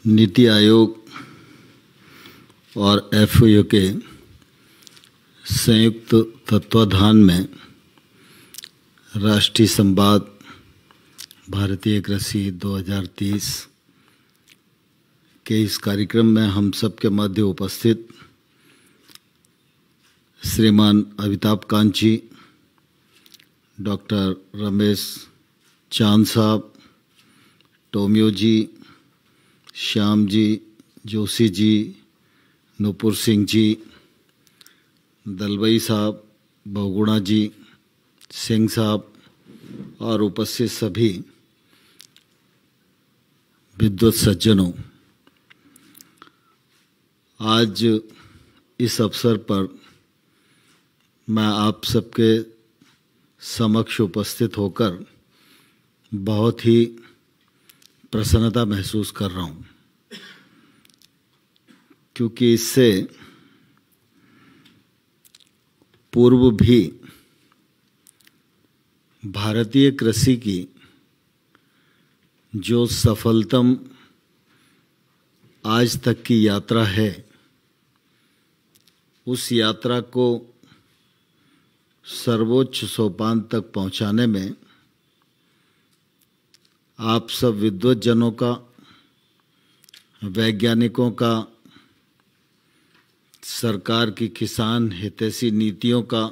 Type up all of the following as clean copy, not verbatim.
नीति आयोग और एफओयू के संयुक्त तत्वाधान में राष्ट्रीय संवाद भारतीय कृषि 2030 के इस कार्यक्रम में हम सबके मध्य उपस्थित श्रीमान अमिताभ कांत जी, डॉक्टर रमेश चांद साहब, टोमियो जी, श्याम जी, जोशी जी, नूपुर सिंह जी, दलवई साहब, बहुगुणा जी, सिंह साहब और उपस्थित सभी विद्वत सज्जनों, आज इस अवसर पर मैं आप सबके समक्ष उपस्थित होकर बहुत ही प्रसन्नता महसूस कर रहा हूँ, क्योंकि इससे पूर्व भी भारतीय कृषि की जो सफलतम आज तक की यात्रा है, उस यात्रा को सर्वोच्च सोपान तक पहुंचाने में आप सब विद्वत जनों का, वैज्ञानिकों का, सरकार की किसान हितैषी नीतियों का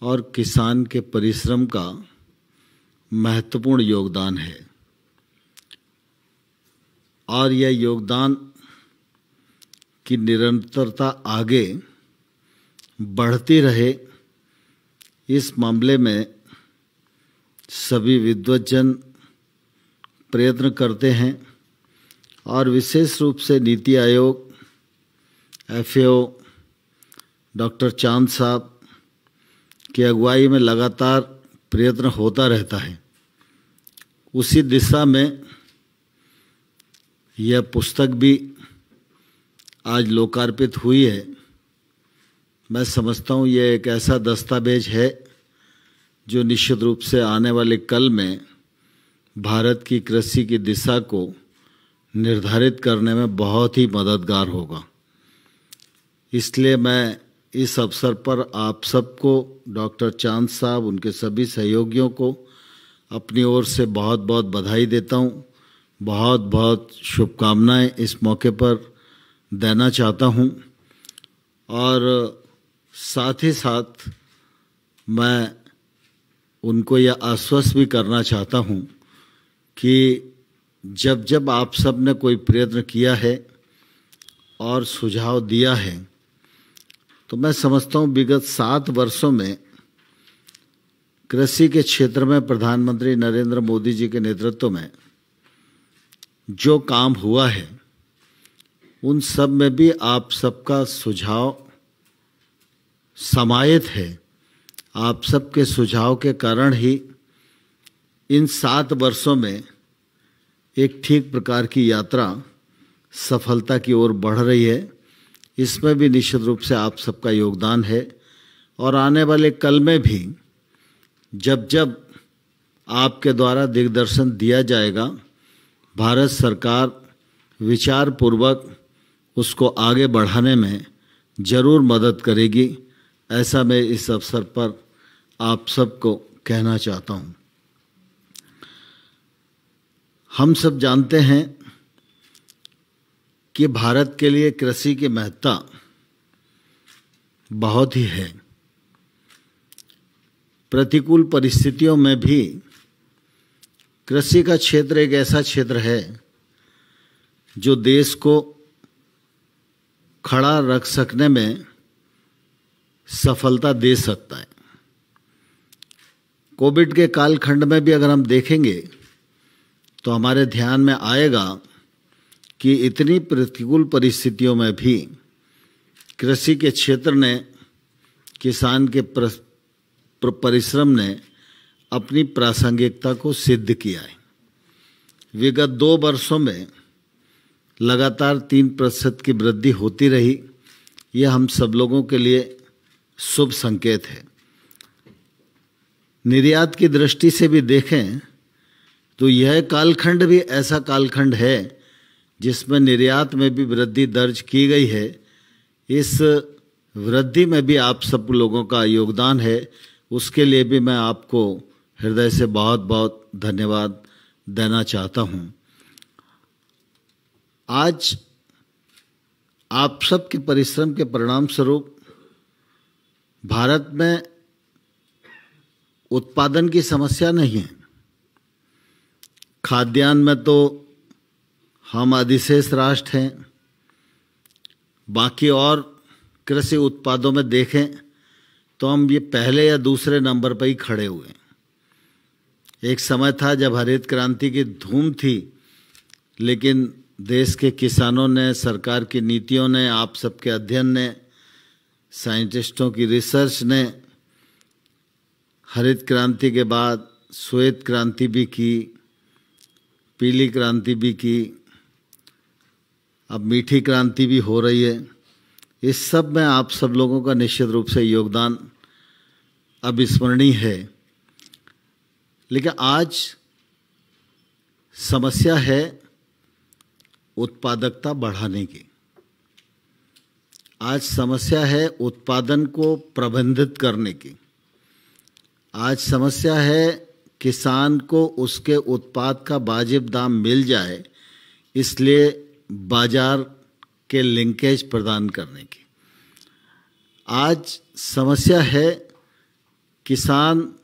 और किसान के परिश्रम का महत्वपूर्ण योगदान है। और यह योगदान की निरंतरता आगे बढ़ती रहे, इस मामले में सभी विद्वत जन प्रयत्न करते हैं और विशेष रूप से नीति आयोग, एफएओ, डॉक्टर चांद साहब की अगुवाई में लगातार प्रयत्न होता रहता है। उसी दिशा में यह पुस्तक भी आज लोकार्पित हुई है। मैं समझता हूँ यह एक ऐसा दस्तावेज है जो निश्चित रूप से आने वाले कल में भारत की कृषि की दिशा को निर्धारित करने में बहुत ही मददगार होगा। इसलिए मैं इस अवसर पर आप सबको, डॉक्टर चांद साहब, उनके सभी सहयोगियों को अपनी ओर से बहुत बहुत बधाई देता हूँ, बहुत बहुत शुभकामनाएं इस मौके पर देना चाहता हूँ। और साथ ही साथ मैं उनको यह आश्वस्त भी करना चाहता हूँ कि जब जब आप सब ने कोई प्रयत्न किया है और सुझाव दिया है, तो मैं समझता हूँ विगत 7 वर्षों में कृषि के क्षेत्र में प्रधानमंत्री नरेंद्र मोदी जी के नेतृत्व में जो काम हुआ है, उन सब में भी आप सबका सुझाव समाहित है। आप सबके सुझाव के कारण ही इन 7 वर्षों में एक ठीक प्रकार की यात्रा सफलता की ओर बढ़ रही है। इसमें भी निश्चित रूप से आप सबका योगदान है और आने वाले कल में भी जब जब आपके द्वारा दिग्दर्शन दिया जाएगा, भारत सरकार विचारपूर्वक उसको आगे बढ़ाने में जरूर मदद करेगी, ऐसा मैं इस अवसर पर आप सबको कहना चाहता हूँ। हम सब जानते हैं कि भारत के लिए कृषि की महत्ता बहुत ही है। प्रतिकूल परिस्थितियों में भी कृषि का क्षेत्र एक ऐसा क्षेत्र है जो देश को खड़ा रख सकने में सफलता दे सकता है। कोविड के कालखंड में भी अगर हम देखेंगे तो हमारे ध्यान में आएगा कि इतनी प्रतिकूल परिस्थितियों में भी कृषि के क्षेत्र ने, किसान के परिश्रम ने अपनी प्रासंगिकता को सिद्ध किया है। विगत 2 वर्षों में लगातार 3% की वृद्धि होती रही। यह हम सब लोगों के लिए शुभ संकेत है। निर्यात की दृष्टि से भी देखें तो यह कालखंड भी ऐसा कालखंड है जिसमें निर्यात में भी वृद्धि दर्ज की गई है, इस वृद्धि में भी आप सब लोगों का योगदान है। उसके लिए भी मैं आपको हृदय से बहुत बहुत धन्यवाद देना चाहता हूं। आज आप सबके परिश्रम के परिणाम स्वरूप भारत में उत्पादन की समस्या नहीं है। खाद्यान्न में तो हम अधिशेष राष्ट्र हैं। बाकी और कृषि उत्पादों में देखें तो हम ये पहले या दूसरे नंबर पर ही खड़े हुए हैं। एक समय था जब हरित क्रांति की धूम थी, लेकिन देश के किसानों ने, सरकार की नीतियों ने, आप सबके अध्ययन ने, साइंटिस्टों की रिसर्च ने हरित क्रांति के बाद श्वेत क्रांति भी की, पीली क्रांति भी की, अब मीठी क्रांति भी हो रही है। इस सब में आप सब लोगों का निश्चित रूप से योगदान अविस्मरणीय है। लेकिन आज समस्या है उत्पादकता बढ़ाने की। आज समस्या है उत्पादन को प्रबंधित करने की। आज समस्या है किसान को उसके उत्पाद का वाजिब दाम मिल जाए, इसलिए बाजार के लिंकेज प्रदान करने की। आज समस्या है किसान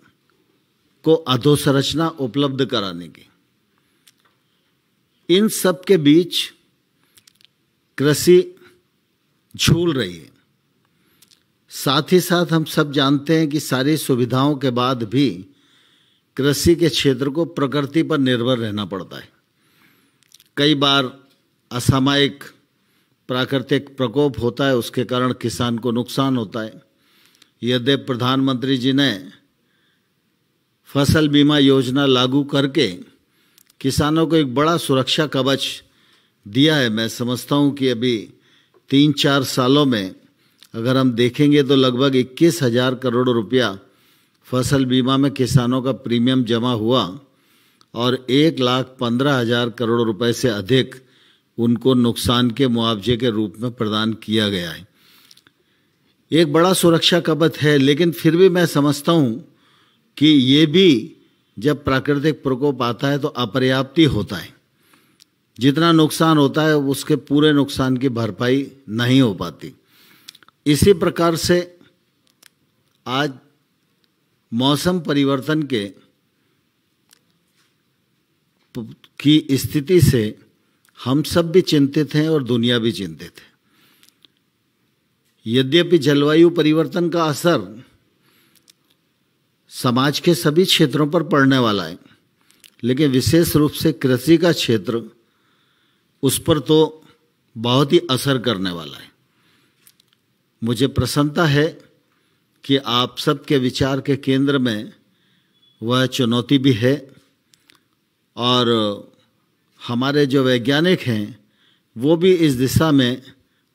को अधोसंरचना उपलब्ध कराने की। इन सब के बीच कृषि झूल रही है। साथ ही साथ हम सब जानते हैं कि सारी सुविधाओं के बाद भी कृषि के क्षेत्र को प्रकृति पर निर्भर रहना पड़ता है। कई बार असामयिक प्राकृतिक प्रकोप होता है, उसके कारण किसान को नुकसान होता है। यद्यपि प्रधानमंत्री जी ने फसल बीमा योजना लागू करके किसानों को एक बड़ा सुरक्षा कवच दिया है। मैं समझता हूं कि अभी 3-4 सालों में अगर हम देखेंगे तो लगभग 21,000 करोड़ रुपया फसल बीमा में किसानों का प्रीमियम जमा हुआ और 1,15,000 करोड़ रुपए से अधिक उनको नुकसान के मुआवजे के रूप में प्रदान किया गया है। एक बड़ा सुरक्षा कवच है, लेकिन फिर भी मैं समझता हूं कि ये भी जब प्राकृतिक प्रकोप आता है तो अपर्याप्त ही होता है। जितना नुकसान होता है उसके पूरे नुकसान की भरपाई नहीं हो पाती। इसी प्रकार से आज मौसम परिवर्तन की स्थिति से हम सब भी चिंतित हैं और दुनिया भी चिंतित है। यद्यपि जलवायु परिवर्तन का असर समाज के सभी क्षेत्रों पर पड़ने वाला है, लेकिन विशेष रूप से कृषि का क्षेत्र उस पर तो बहुत ही असर करने वाला है। मुझे प्रसन्नता है कि आप सबके विचार के केंद्र में वह चुनौती भी है और हमारे जो वैज्ञानिक हैं वो भी इस दिशा में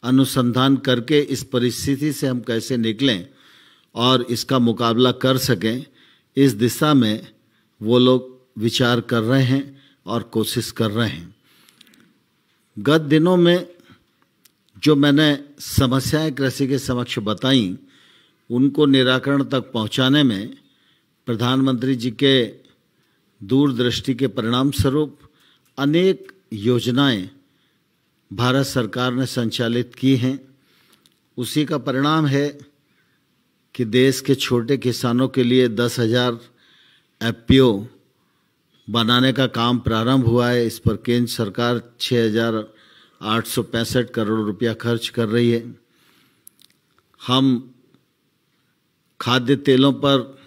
अनुसंधान करके इस परिस्थिति से हम कैसे निकलें और इसका मुकाबला कर सकें, इस दिशा में वो लोग विचार कर रहे हैं और कोशिश कर रहे हैं। गत दिनों में जो मैंने समस्याएं कृषि के समक्ष बताई, उनको निराकरण तक पहुंचाने में प्रधानमंत्री जी के दूरदृष्टि के परिणाम स्वरूप अनेक योजनाएं भारत सरकार ने संचालित की हैं। उसी का परिणाम है कि देश के छोटे किसानों के लिए 10,000 एफपीओ बनाने का काम प्रारंभ हुआ है। इस पर केंद्र सरकार 6,865 करोड़ रुपया खर्च कर रही है। हम खाद्य तेलों पर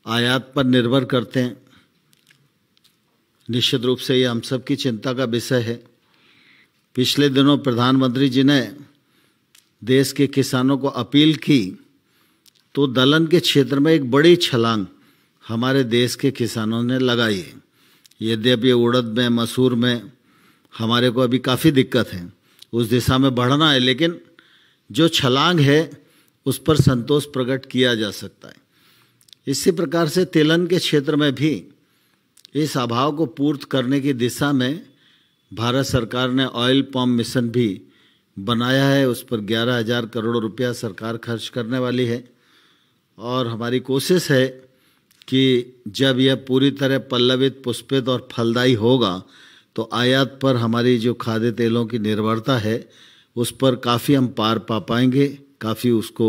आयात पर निर्भर करते हैं। निश्चित रूप से ये हम सबकी चिंता का विषय है। पिछले दिनों प्रधानमंत्री जी ने देश के किसानों को अपील की तो दलहन के क्षेत्र में एक बड़ी छलांग हमारे देश के किसानों ने लगाई है। यद्यपि उड़द में, मसूर में हमारे को अभी काफ़ी दिक्कत है, उस दिशा में बढ़ना है, लेकिन जो छलांग है उस पर संतोष प्रकट किया जा सकता है। इसी प्रकार से तिलहन के क्षेत्र में भी इस अभाव को पूर्त करने की दिशा में भारत सरकार ने ऑयल पाम मिशन भी बनाया है, उस पर 11,000 करोड़ रुपया सरकार खर्च करने वाली है। और हमारी कोशिश है कि जब यह पूरी तरह पल्लवित, पुष्पित और फलदायी होगा तो आयात पर हमारी जो खाद्य तेलों की निर्भरता है उस पर काफ़ी हम पार पा पाएंगे, काफ़ी उसको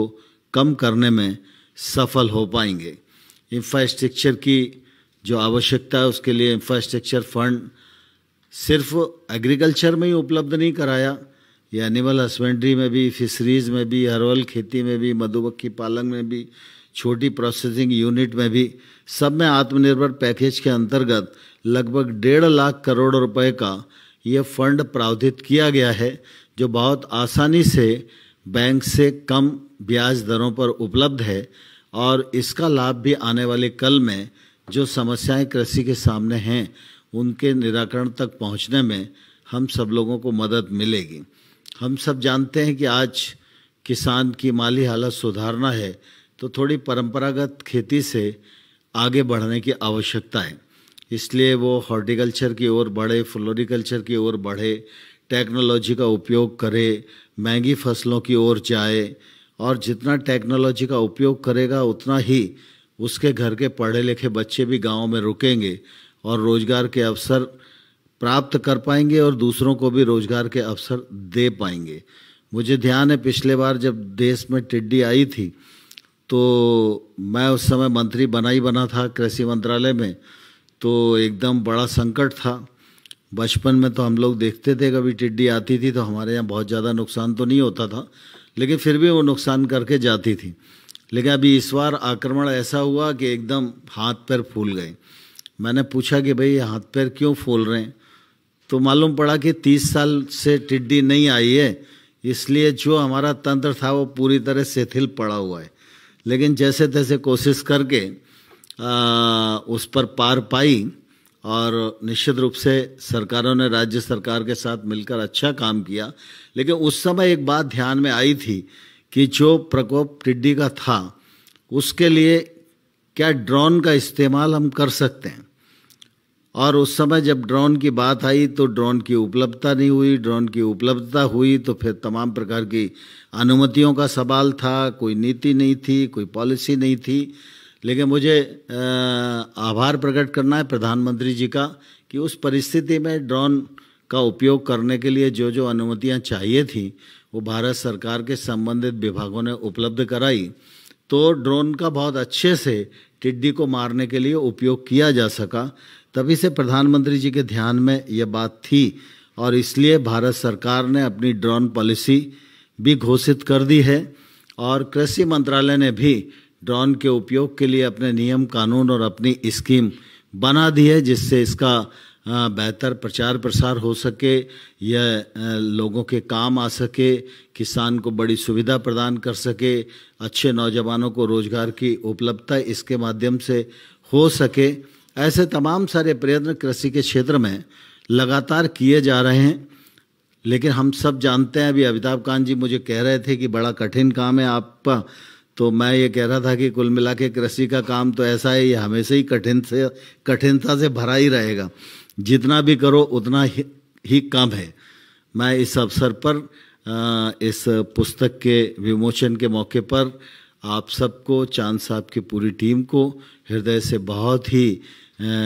कम करने में सफल हो पाएंगे। इंफ्रास्ट्रक्चर की जो आवश्यकता है उसके लिए इंफ्रास्ट्रक्चर फंड सिर्फ एग्रीकल्चर में ही उपलब्ध नहीं कराया, ये एनिमल हस्बेंड्री में भी, फिशरीज में भी, हर्बल खेती में भी, मधुमक्खी पालन में भी, छोटी प्रोसेसिंग यूनिट में भी, सब में आत्मनिर्भर पैकेज के अंतर्गत लगभग 1.5 लाख करोड़ रुपए का ये फंड प्रावधान किया गया है, जो बहुत आसानी से बैंक से कम ब्याज दरों पर उपलब्ध है। और इसका लाभ भी आने वाले कल में जो समस्याएं कृषि के सामने हैं उनके निराकरण तक पहुंचने में हम सब लोगों को मदद मिलेगी। हम सब जानते हैं कि आज किसान की माली हालत सुधारना है तो थोड़ी परंपरागत खेती से आगे बढ़ने की आवश्यकता है, इसलिए वो हॉर्टिकल्चर की ओर बढ़े, फ्लोरिकल्चर की ओर बढ़े, टेक्नोलॉजी का उपयोग करे, महंगी फसलों की ओर जाए। और जितना टेक्नोलॉजी का उपयोग करेगा उतना ही उसके घर के पढ़े लिखे बच्चे भी गाँव में रुकेंगे और रोजगार के अवसर प्राप्त कर पाएंगे और दूसरों को भी रोजगार के अवसर दे पाएंगे। मुझे ध्यान है पिछले बार जब देश में टिड्डी आई थी तो मैं उस समय मंत्री बना था कृषि मंत्रालय में, तो एकदम बड़ा संकट था। बचपन में तो हम लोग देखते थे कभी टिड्डी आती थी तो हमारे यहाँ बहुत ज़्यादा नुकसान तो नहीं होता था, लेकिन फिर भी वो नुकसान करके जाती थी। लेकिन अभी इस बार आक्रमण ऐसा हुआ कि एकदम हाथ पैर फूल गए। मैंने पूछा कि भाई हाथ पैर क्यों फूल रहे हैं, तो मालूम पड़ा कि 30 साल से टिड्डी नहीं आई है, इसलिए जो हमारा तंत्र था वो पूरी तरह शिथिल पड़ा हुआ है। लेकिन जैसे तैसे कोशिश करके उस पर पार पाई और निश्चित रूप से सरकारों ने राज्य सरकार के साथ मिलकर अच्छा काम किया। लेकिन उस समय एक बात ध्यान में आई थी कि जो प्रकोप टिड्डी का था उसके लिए क्या ड्रोन का इस्तेमाल हम कर सकते हैं। और उस समय जब ड्रोन की बात आई तो ड्रोन की उपलब्धता नहीं हुई, ड्रोन की उपलब्धता हुई तो फिर तमाम प्रकार की अनुमतियों का सवाल था, कोई नीति नहीं थी, कोई पॉलिसी नहीं थी। लेकिन मुझे आभार प्रकट करना है प्रधानमंत्री जी का कि उस परिस्थिति में ड्रोन का उपयोग करने के लिए जो जो अनुमतियां चाहिए थी वो भारत सरकार के संबंधित विभागों ने उपलब्ध कराई, तो ड्रोन का बहुत अच्छे से टिड्डी को मारने के लिए उपयोग किया जा सका। तभी से प्रधानमंत्री जी के ध्यान में ये बात थी और इसलिए भारत सरकार ने अपनी ड्रोन पॉलिसी भी घोषित कर दी है और कृषि मंत्रालय ने भी ड्रोन के उपयोग के लिए अपने नियम कानून और अपनी स्कीम बना दी है, जिससे इसका बेहतर प्रचार प्रसार हो सके, यह लोगों के काम आ सके, किसान को बड़ी सुविधा प्रदान कर सके, अच्छे नौजवानों को रोजगार की उपलब्धता इसके माध्यम से हो सके। ऐसे तमाम सारे प्रयत्न कृषि के क्षेत्र में लगातार किए जा रहे हैं। लेकिन हम सब जानते हैं, अभी अमिताभ कांत जी मुझे कह रहे थे कि बड़ा कठिन काम है आपका, तो मैं ये कह रहा था कि कुल मिला के कृषि का काम तो ऐसा है, ये हमेशा ही कठिनता से भरा ही रहेगा, जितना भी करो उतना ही कम है। मैं इस अवसर पर इस पुस्तक के विमोचन के मौके पर आप सबको, चांद साहब की पूरी टीम को हृदय से बहुत ही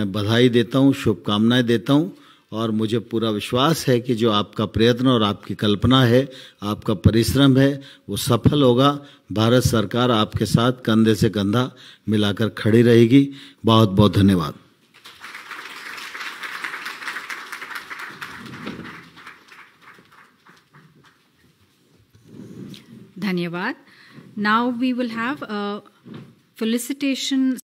बधाई देता हूँ, शुभकामनाएं देता हूँ। और मुझे पूरा विश्वास है कि जो आपका प्रयत्न और आपकी कल्पना है, आपका परिश्रम है, वो सफल होगा। भारत सरकार आपके साथ कंधे से कंधा मिलाकर खड़ी रहेगी। बहुत बहुत धन्यवाद। धन्यवाद. Now we will have a felicitation